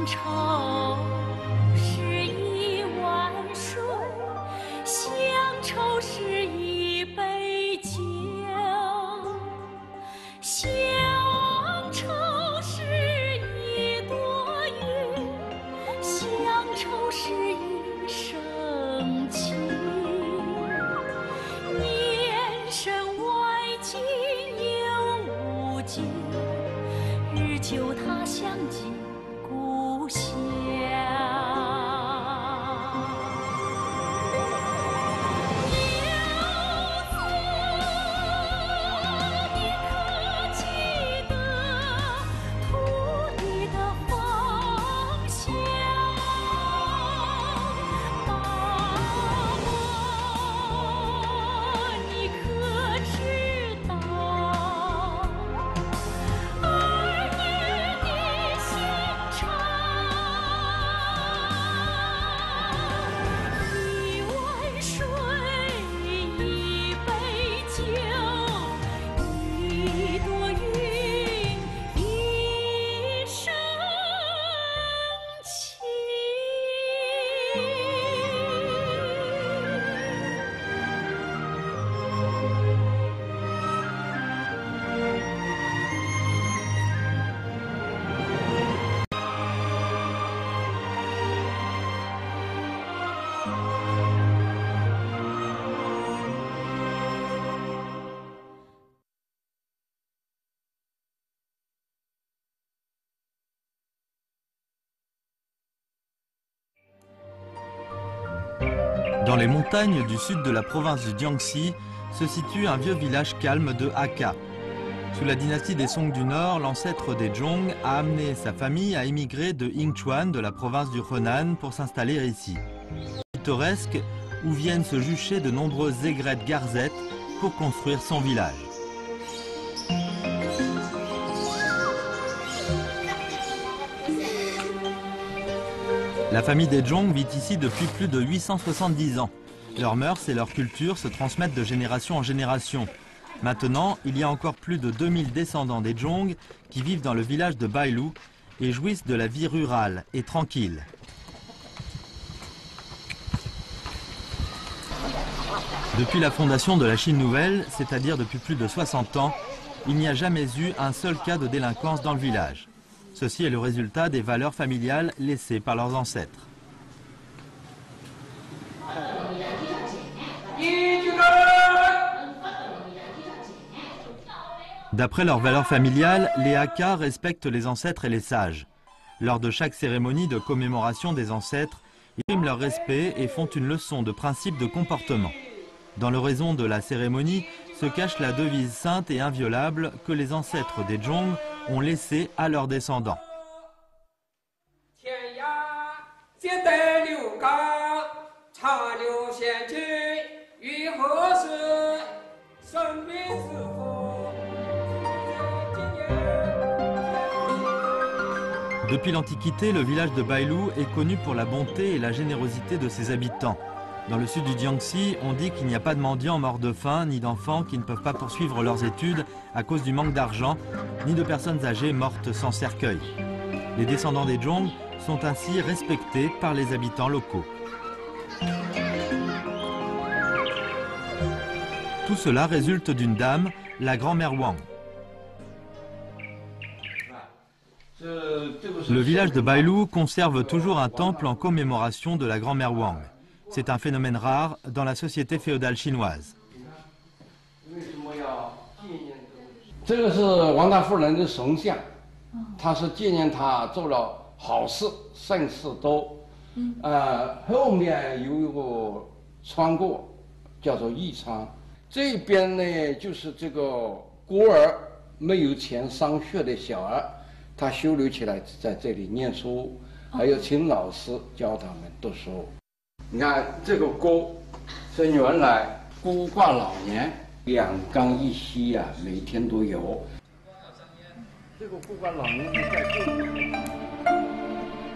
愁是一碗水，乡愁是一杯酒，乡愁是一朵云，乡愁是一生情。年深外境又无尽，日久他乡即故乡。Dans les montagnes du sud de la province du Jiangxi se situe un vieux village calme de Hakka. Sous la dynastie des Song du Nord, l'ancêtre des Zhong a amené sa famille à émigrer de Yingchuan, de la province du Henan, pour s'installer ici. Pittoresque, où viennent se jucher de nombreuses aigrettes garzettes pour construire son village. La famille des Zhong vit ici depuis plus de 870 ans. Leurs mœurs et leur culture se transmettent de génération en génération. Maintenant, il y a encore plus de 2000 descendants des Zhong qui vivent dans le village de Bailu et jouissent de la vie rurale et tranquille. Depuis la fondation de la Chine nouvelle, c'est-à-dire depuis plus de 60 ans, il n'y a jamais eu un seul cas de délinquance dans le village. Ceci est le résultat des valeurs familiales laissées par leurs ancêtres. D'après leurs valeurs familiales, les Hakka respectent les ancêtres et les sages. Lors de chaque cérémonie de commémoration des ancêtres, ils expriment leur respect et font une leçon de principe de comportement. Dans l'oraison de la cérémonie se cache la devise sainte et inviolable que les ancêtres des Zhong ont laissée à leurs descendants. Depuis l'Antiquité, le village de Bailu est connu pour la bonté et la générosité de ses habitants. Dans le sud du Jiangxi, on dit qu'il n'y a pas de mendiants morts de faim, ni d'enfants qui ne peuvent pas poursuivre leurs études à cause du manque d'argent, ni de personnes âgées mortes sans cercueil. Les descendants des Zhong sont ainsi respectés par les habitants locaux. Tout cela résulte d'une dame, la grand-mère Wang. Le village de Bailu conserve toujours un temple en commémoration de la grand-mère Wang. C'est un phénomène rare dans la société féodale chinoise.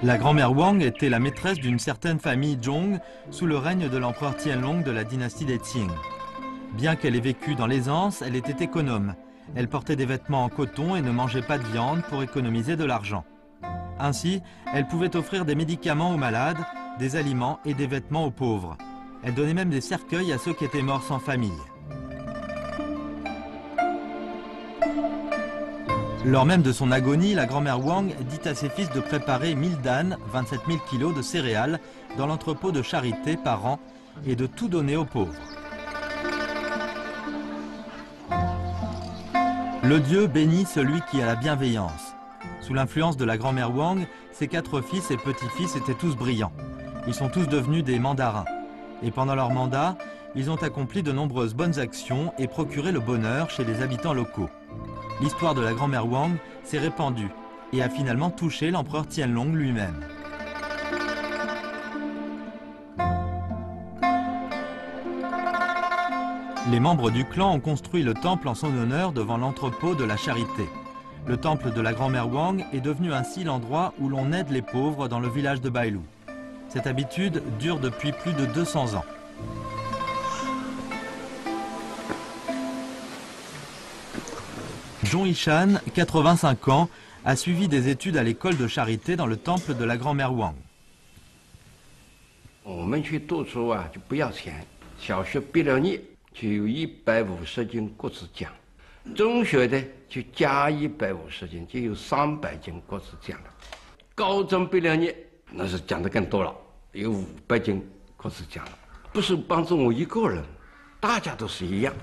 La grand-mère Wang était la maîtresse d'une certaine famille Zhong sous le règne de l'empereur Tianlong de la dynastie des Qing. Bien qu'elle ait vécu dans l'aisance, elle était économe. Elle portait des vêtements en coton et ne mangeait pas de viande pour économiser de l'argent. Ainsi, elle pouvait offrir des médicaments aux malades, des aliments et des vêtements aux pauvres. Elle donnait même des cercueils à ceux qui étaient morts sans famille. Lors même de son agonie, la grand-mère Wang dit à ses fils de préparer 1000 dan, 27 000 kilos de céréales, dans l'entrepôt de charité par an et de tout donner aux pauvres. Le Dieu bénit celui qui a la bienveillance. Sous l'influence de la grand-mère Wang, ses 4 fils et petits-fils étaient tous brillants. Ils sont tous devenus des mandarins. Et pendant leur mandat, ils ont accompli de nombreuses bonnes actions et procuré le bonheur chez les habitants locaux. L'histoire de la grand-mère Wang s'est répandue et a finalement touché l'empereur Tianlong lui-même. Les membres du clan ont construit le temple en son honneur devant l'entrepôt de la charité. Le temple de la grand-mère Wang est devenu ainsi l'endroit où l'on aide les pauvres dans le village de Bailu. Cette habitude dure depuis plus de 200 ans. Zhong Yishan, 85 ans, a suivi des études à l'école de charité dans le temple de la grand-mère Wang. 我们去读书啊，就不要钱。小学毕了业就有150斤果子奖，中学的就加150斤，就有300斤果子奖了。高中毕了业那是奖的更多了，有500斤果子奖了。不是帮助我一个人，大家都是一样。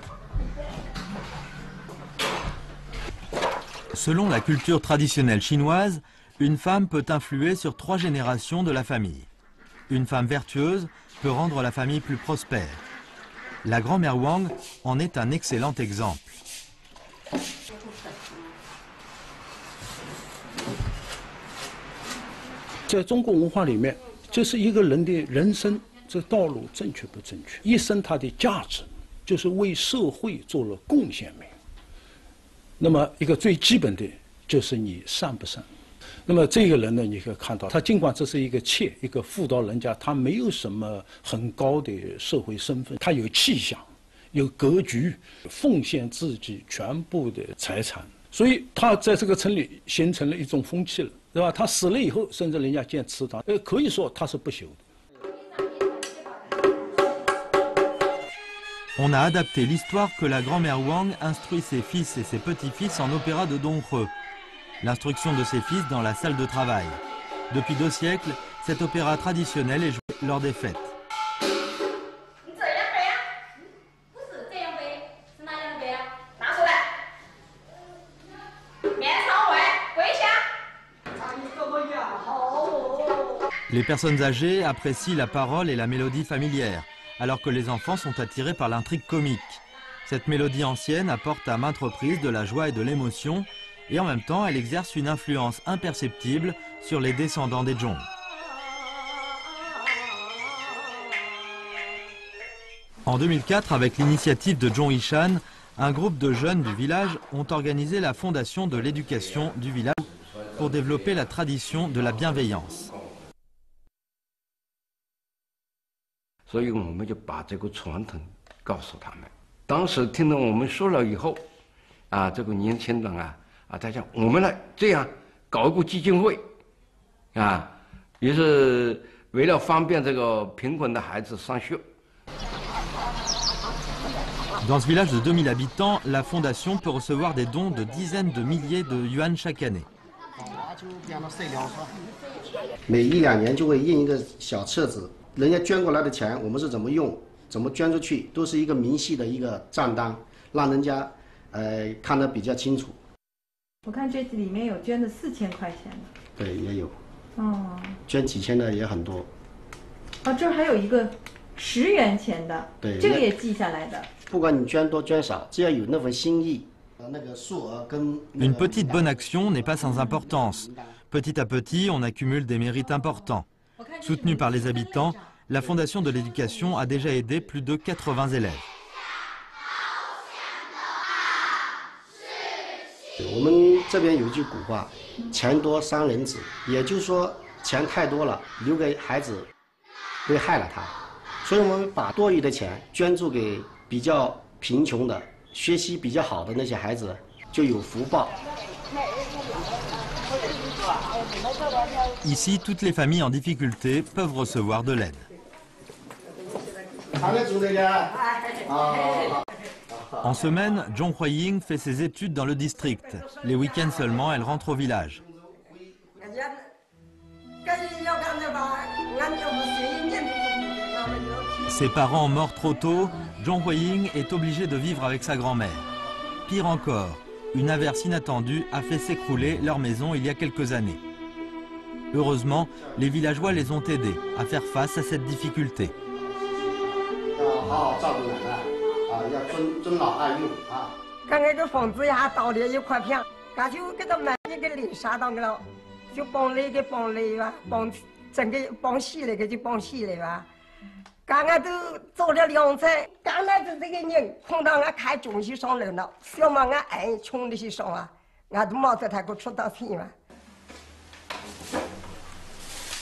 Selon la culture traditionnelle chinoise, une femme peut influer sur 3 générations de la famille. Une femme vertueuse peut rendre la famille plus prospère. La grand-mère Wang en est un excellent exemple. 在中国文化里面，就是一个人的人生这道路正确不正确，一生他的价值就是为社会做了贡献没有。那么一个最基本的就是你善不善。那么这个人呢，你可以看到，他尽管这是一个妾，一个妇道人家，他没有什么很高的社会身份，他有气象，有格局，奉献自己全部的财产，所以他在这个城里形成了一种风气了，对吧？他死了以后，甚至人家建祠堂，可以说他是不朽的。 On a adapté l'histoire que la grand-mère Wang instruit ses fils et ses petits-fils en opéra de Donghe. L'instruction de ses fils dans la salle de travail. Depuis 2 siècles, cet opéra traditionnel est joué lors des fêtes. Les personnes âgées apprécient la parole et la mélodie familière, alors que les enfants sont attirés par l'intrigue comique. Cette mélodie ancienne apporte à maintes reprises de la joie et de l'émotion, et en même temps elle exerce une influence imperceptible sur les descendants des Zhong. En 2004, avec l'initiative de Zhong Yishan, un groupe de jeunes du village ont organisé la fondation de l'éducation du village pour développer la tradition de la bienveillance. 所以我们就把这个传统告诉他们。当时听到我们说了以后，啊，这个年轻人啊，他讲我们来这样搞一个基金会，啊，也是为了方便这个贫困的孩子上学。 Dans ce village de 2000 habitants, la fondation peut recevoir des dons de dizaines de milliers de yuan chaque année. 每1、2年就会印一个小册子。 人家捐过来的钱，我们是怎么用，怎么捐出去，都是一个明细的一个账单，让人家看得比较清楚。我看这里面有捐的4000块钱的。对，也有。哦。捐几千的也很多。哦，这儿还有一个10元钱的。对。这个也记下来的。不管你捐多捐少，只要有那份心意，那个数额跟。Une petite bonne action n'est pas sans importance. Petit à petit, on accumule des mérites importants. Soutenue par les habitants, la Fondation de l'éducation a déjà aidé plus de 80 élèves. 我们这边有一句古话，钱多伤人子，也就是说钱太多了，留给孩子会害了他，所以我们把多余的钱捐助给比较贫穷的、学习比较好的那些孩子，就有福报。Ici, toutes les familles en difficulté peuvent recevoir de l'aide. En semaine, Zhong Huiying fait ses études dans le district. Les week-ends seulement, elle rentre au village. Ses parents morts trop tôt, Zhong Huiying est obligé de vivre avec sa grand-mère. Pire encore, une averse inattendue a fait s'écrouler leur maison il y a quelques années. Heureusement, les villageois les ont aidés à faire face à cette difficulté.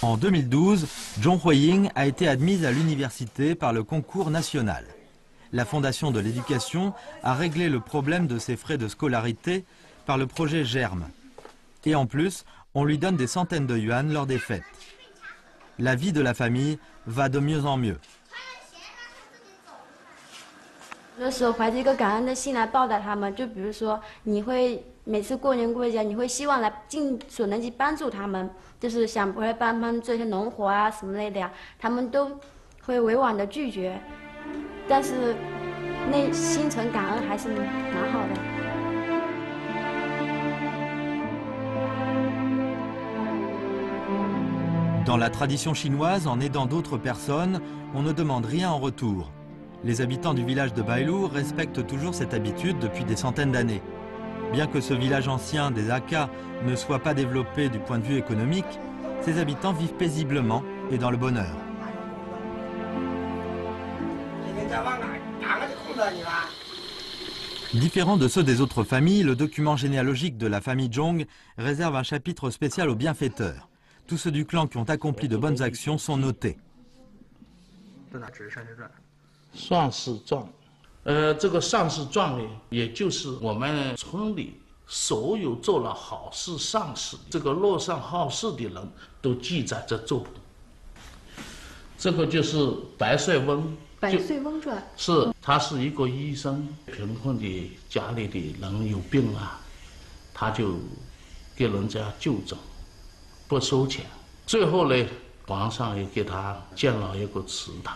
En 2012, Zhong Huiying a été admise à l'université par le concours national. La Fondation de l'éducation a réglé le problème de ses frais de scolarité par le projet GERME. Et en plus, on lui donne des centaines de yuan lors des fêtes. La vie de la famille va de mieux en mieux. 有的时候怀着一个感恩的心来报答他们，就比如说，你会每次过年过节，你会希望来尽所能去帮助他们，就是想回来帮他们做一些农活啊什么类的呀，他们都会委婉的拒绝，但是内心存感恩还是蛮好的。 Dans la tradition chinoise, en aidant d'autres personnes, on ne demande rien en retour. Les habitants du village de Bailu respectent toujours cette habitude depuis des centaines d'années. Bien que ce village ancien des Hakka ne soit pas développé du point de vue économique, ses habitants vivent paisiblement et dans le bonheur. Différent de ceux des autres familles, le document généalogique de la famille Zhong réserve un chapitre spécial aux bienfaiteurs. Tous ceux du clan qui ont accompli de bonnes actions sont notés. 善事传，这个善事传呢，也就是我们村里所有做了好事善事，这个乐善好施的人都记在这作品。这个就是白穗翁。百岁翁传是，他是一个医生，贫困的家里的人有病啊，他就给人家就诊，不收钱。最后呢，皇上也给他建了一个祠堂。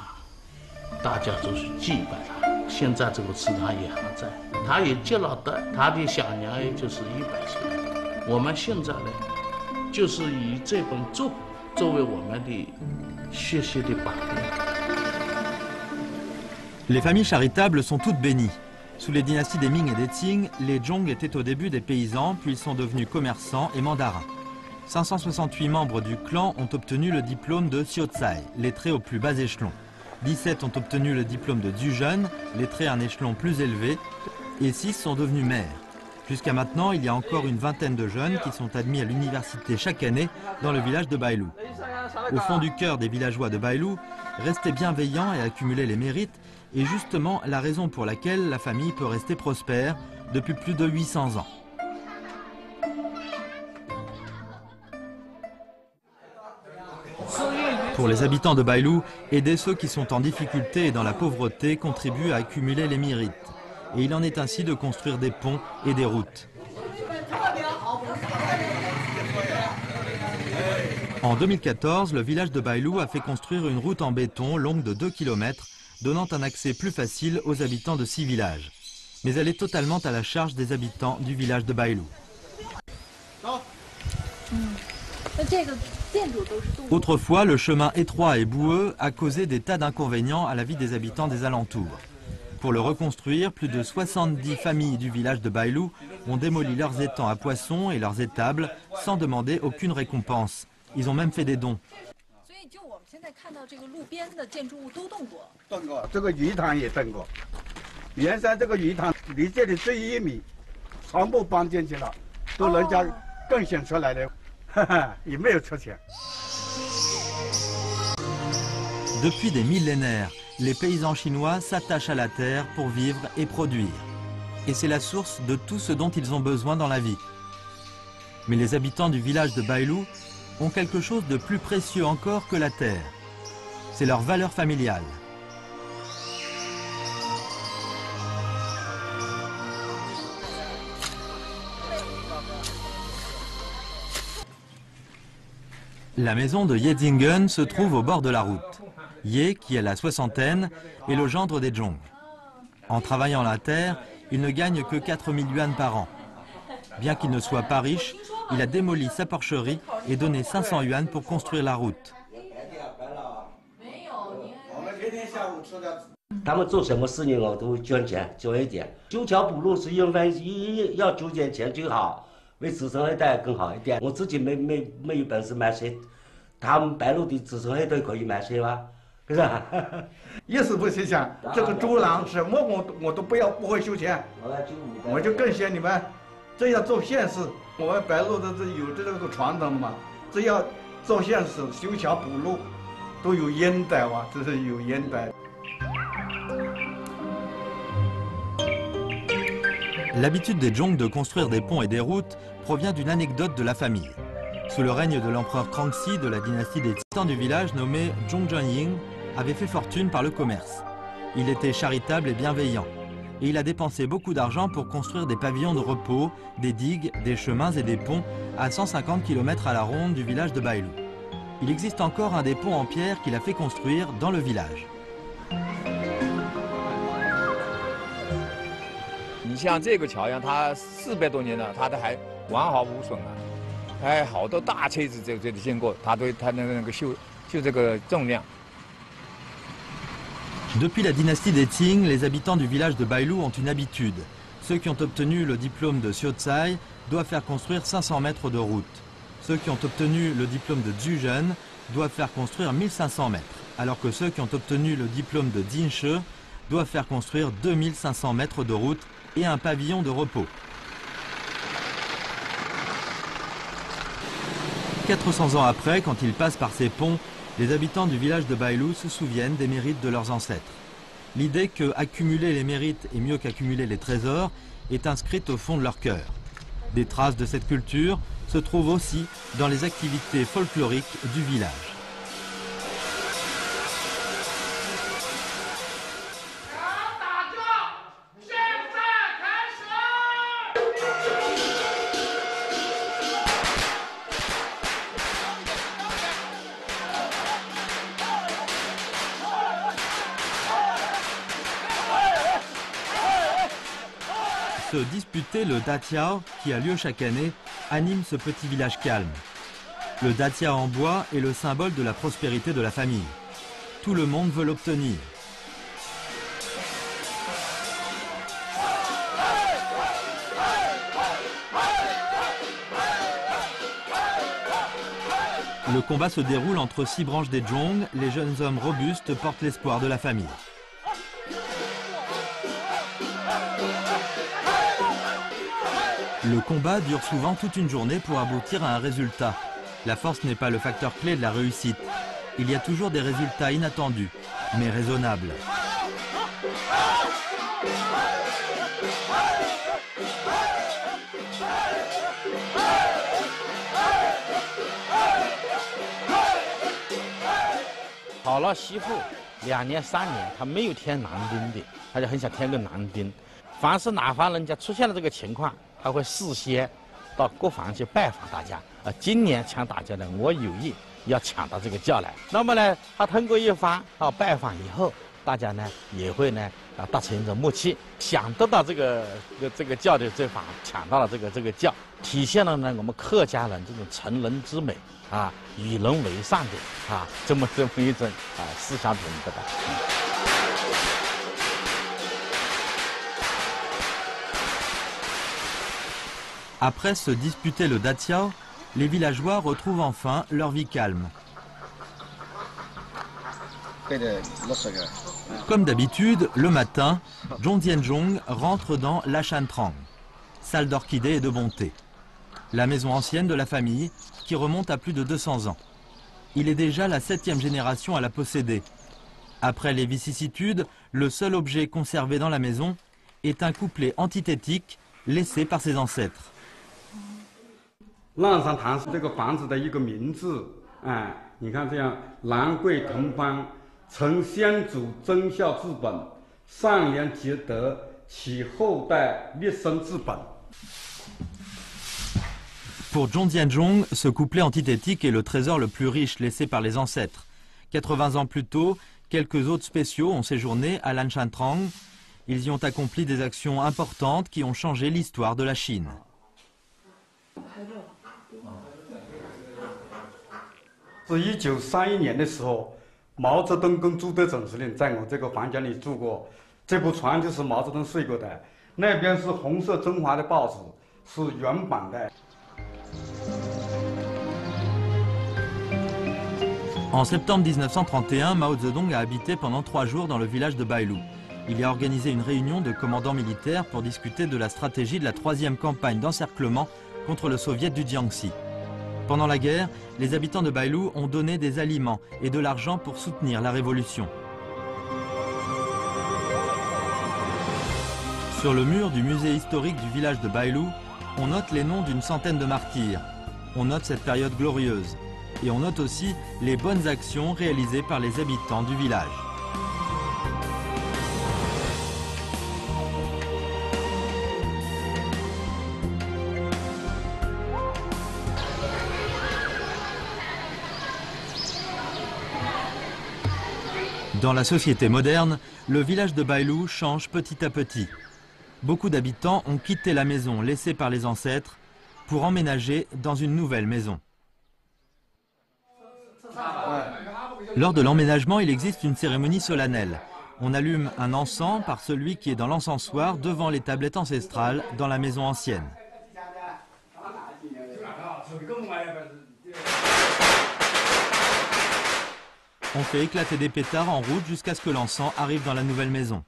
大家都是祭拜他，现在这个祠堂也还在。他也接了代，他的享年也就是100岁。我们现在呢，就是以这本作品作为我们的学习的榜样。 Les familles charitables sont toutes bénies. Sous les dynasties des Ming et des Qing, les Zhong étaient au début des paysans, puis ils sont devenus commerçants et mandarins. 568 membres du clan ont obtenu le diplôme de Xiuzai, lettré au plus bas échelon. 17 ont obtenu le diplôme de Duzhen, lettré à un échelon plus élevé, et 6 sont devenus maires. Jusqu'à maintenant, il y a encore une vingtaine de jeunes qui sont admis à l'université chaque année dans le village de Bailu. Au fond du cœur des villageois de Bailu, rester bienveillant et accumuler les mérites est justement la raison pour laquelle la famille peut rester prospère depuis plus de 800 ans. Pour les habitants de Bailu, aider ceux qui sont en difficulté et dans la pauvreté contribue à accumuler les mérites. Et il en est ainsi de construire des ponts et des routes. En 2014, le village de Bailu a fait construire une route en béton longue de 2 km, donnant un accès plus facile aux habitants de 6 villages. Mais elle est totalement à la charge des habitants du village de Bailu. Autrefois, le chemin étroit et boueux a causé des tas d'inconvénients à la vie des habitants des alentours. Pour le reconstruire, plus de 70 familles du village de Bailu ont démoli leurs étangs à poissons et leurs étables sans demander aucune récompense. Ils ont même fait des dons. Depuis des millénaires, les paysans chinois s'attachent à la terre pour vivre et produire. Et c'est la source de tout ce dont ils ont besoin dans la vie. Mais les habitants du village de Bailou ont quelque chose de plus précieux encore que la terre. C'est leur valeur familiale. La maison de Yezingen se trouve au bord de la route. Ye, qui a la soixantaine, est le gendre des Zhong. En travaillant la terre, il ne gagne que 4000 yuan par an. Bien qu'il ne soit pas riche, il a démoli sa porcherie et donné 500 yuan pour construire la route. 他们做什么事情都会捐钱，捐一点。修桥补路是因为要捐点钱最好，为子孙后代更好一点。我自己没有本事买水，他们白鹿的子孙后代可以买水吗？是吧？意思不是想这个猪栏什么我都不会修钱，我就更嫌你们这要做现实。我们白鹿的有这个传统嘛，只要做现实，修桥补路都有烟袋哇，这是有烟袋。 L'habitude des Zhong de construire des ponts et des routes provient d'une anecdote de la famille. Sous le règne de l'empereur Kangxi de la dynastie des Titans du village nommé Zhong Zhenying avait fait fortune par le commerce. Il était charitable et bienveillant. Et il a dépensé beaucoup d'argent pour construire des pavillons de repos, des digues, des chemins et des ponts à 150 km à la ronde du village de Bailou. Il existe encore un des ponts en pierre qu'il a fait construire dans le village. 你像这个桥梁，它400多年了，它都还完好无损啊！哎，好多大车子这里经过，它那个修这个重量。 Depuis la dynastie des Qing, les habitants du village de Bailou ont une habitude. Ceux qui ont obtenu le diplôme de Xiuzhai doivent faire construire 500 mètres de route. Ceux qui ont obtenu le diplôme de Zhuzhen doivent faire construire 1500 mètres, alors que ceux qui ont obtenu le diplôme de Jinshe doivent faire construire 2500 mètres de route et un pavillon de repos. 400 ans après, quand ils passent par ces ponts, les habitants du village de Bailou se souviennent des mérites de leurs ancêtres. L'idée que accumuler les mérites est mieux qu'accumuler les trésors est inscrite au fond de leur cœur. Des traces de cette culture se trouvent aussi dans les activités folkloriques du village. Se disputer le Datiao, qui a lieu chaque année, anime ce petit village calme. Le Datia en bois est le symbole de la prospérité de la famille. Tout le monde veut l'obtenir. Le combat se déroule entre 6 branches des Zhong. Les jeunes hommes robustes portent l'espoir de la famille. Le combat dure souvent toute une journée pour aboutir à un résultat. La force n'est pas le facteur clé de la réussite. Il y a toujours des résultats inattendus, mais raisonnables. Hảo 媳妇2年3年，他没有添男丁的，他就很想添个男丁。凡是哪方人家出现了这个情况，他会事先到各房去拜访大家。今年抢大轿呢，我有意要抢到这个轿来。那么呢，他通过一番拜访以后，大家呢也会呢达成一种默契，想得到这个轿的这方抢到了这个轿，体现了呢我们客家人这种成人之美啊，与人为善的啊这么一种思想品德的。Après se disputer le Datiao, les villageois retrouvent enfin leur vie calme. Comme d'habitude, le matin, Zhong Tianzhong rentre dans la Shantrang, salle d'orchidées et de bonté. La maison ancienne de la famille qui remonte à plus de 200 ans. Il est déjà la 7e génération à la posséder. Après les vicissitudes, le seul objet conservé dans la maison est un couplet antithétique laissé par ses ancêtres. 浪上堂是这个房子的一个名字，哎，你看这样，兰桂同芳，承先祖忠孝之本，上联积德，其后代立身之本。 Pour Zhong Jianzhong, ce couplet antithétique est le trésor le plus riche laissé par les ancêtres. 80 ans plus tôt, quelques hôtes spéciaux ont séjourné à Lanshantrang. Ils y ont accompli des actions importantes qui ont changé l'histoire de la Chine. 是1931年的时候，毛泽东跟朱德总司令在我这个房间里住过。这部床就是毛泽东睡过的，那边是红色中华的报纸，是原版的。 En septembre 1931, Mao Zedong a habité pendant 3 jours dans le village de Bailou. Il y a organisé une réunion de commandants militaires pour discuter de la stratégie de la 3e campagne d'encerclement contre le soviet du Jiangxi. Pendant la guerre, les habitants de Bailou ont donné des aliments et de l'argent pour soutenir la révolution. Sur le mur du musée historique du village de Bailou, on note les noms d'une centaine de martyrs. On note cette période glorieuse. Et on note aussi les bonnes actions réalisées par les habitants du village. Dans la société moderne, le village de Bailou change petit à petit. Beaucoup d'habitants ont quitté la maison laissée par les ancêtres pour emménager dans une nouvelle maison. Lors de l'emménagement, il existe une cérémonie solennelle. On allume un encens par celui qui est dans l'encensoir devant les tablettes ancestrales dans la maison ancienne. On fait éclater des pétards en route jusqu'à ce que l'encens arrive dans la nouvelle maison.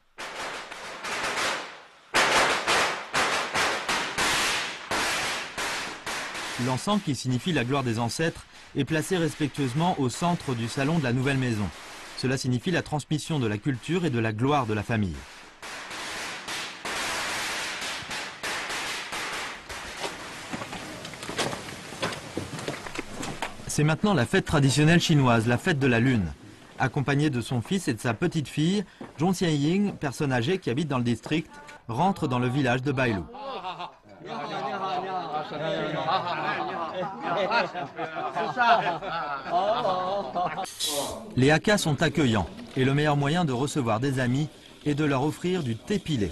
L'encens, qui signifie la gloire des ancêtres, est placé respectueusement au centre du salon de la nouvelle maison. Cela signifie la transmission de la culture et de la gloire de la famille. C'est maintenant la fête traditionnelle chinoise, la fête de la lune. Accompagné de son fils et de sa petite fille, Zhong Xianying, personne âgée qui habite dans le district, rentre dans le village de Bailou. Les Hakka sont accueillants et le meilleur moyen de recevoir des amis est de leur offrir du thé pilé.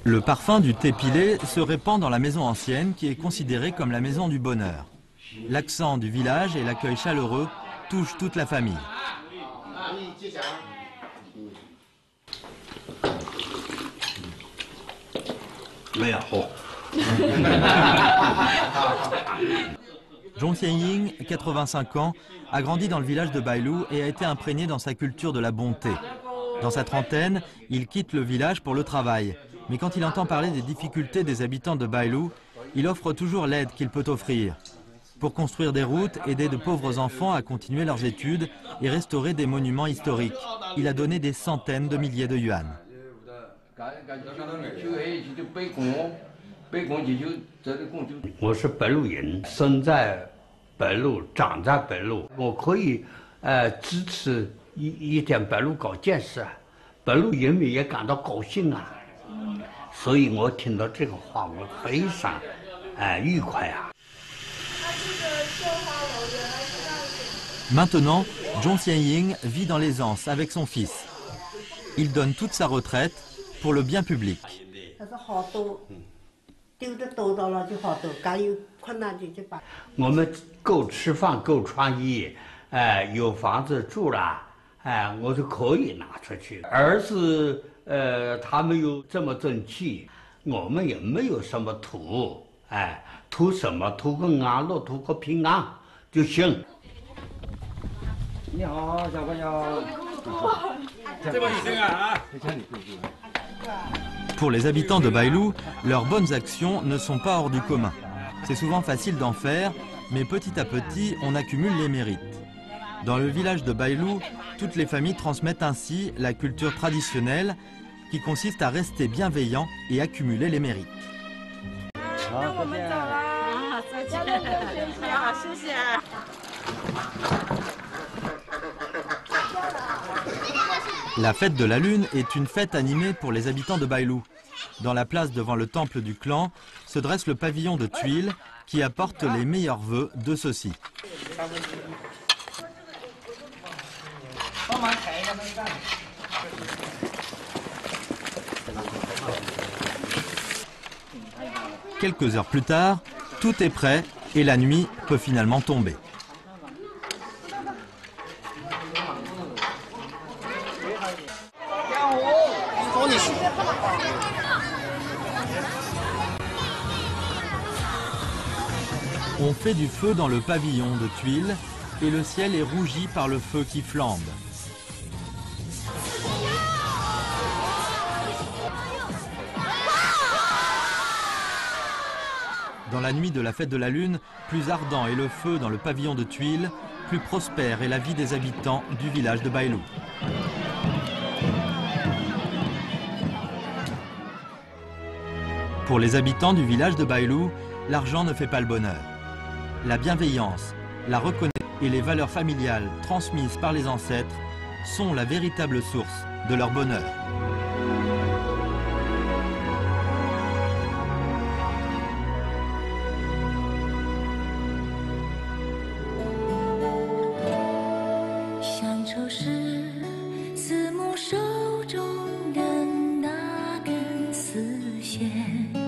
Le parfum du thé pilé se répand dans la maison ancienne qui est considérée comme la maison du bonheur. L'accent du village et l'accueil chaleureux touchent toute la famille. Zhong Xianying, 85 ans, a grandi dans le village de Bailou et a été imprégné dans sa culture de la bonté. Dans sa trentaine, il quitte le village pour le travail. Mais quand il entend parler des difficultés des habitants de Bailou, il offre toujours l'aide qu'il peut offrir. Pour construire des routes, aider de pauvres enfants à continuer leurs études et restaurer des monuments historiques. Il a donné des centaines de milliers de yuan. 我是白鹿人，生在白鹿，长在白鹿，我可以支持一点白鹿搞建设，白鹿人民也感到高兴啊，所以我听到这个话，我非常愉快啊。 Maintenant, Zhong Xianying vit dans l'aisance avec son fils. Il donne toute sa retraite pour le bien public. 我们够吃饭，够穿衣，有房子住了，我就可以拿出去。儿子，他们又这么争气，我们也没有什么图，图什么？图个安乐，图个平安就行。 你好，小朋友。这么女生啊Pour les habitants de Bailou, leurs bonnes actions ne sont pas hors du commun. C'est souvent facile d'en faire, mais petit à petit, on accumule les mérites. Dans le village de Bailou, toutes les familles transmettent ainsi la culture traditionnelle qui consiste à rester bienveillant et accumuler les mérites. La fête de la Lune est une fête animée pour les habitants de Bailou. Dans la place devant le temple du clan se dresse le pavillon de tuiles qui apporte les meilleurs vœux de ceux-ci. Quelques heures plus tard, tout est prêt et la nuit peut finalement tomber. On fait du feu dans le pavillon de tuiles et le ciel est rougi par le feu qui flambe. Dans la nuit de la fête de la Lune, plus ardent est le feu dans le pavillon de tuiles, plus prospère est la vie des habitants du village de Bailou. Pour les habitants du village de Bailou, l'argent ne fait pas le bonheur. La bienveillance, la reconnaissance et les valeurs familiales transmises par les ancêtres sont la véritable source de leur bonheur.乡愁是四目手中的那根丝线。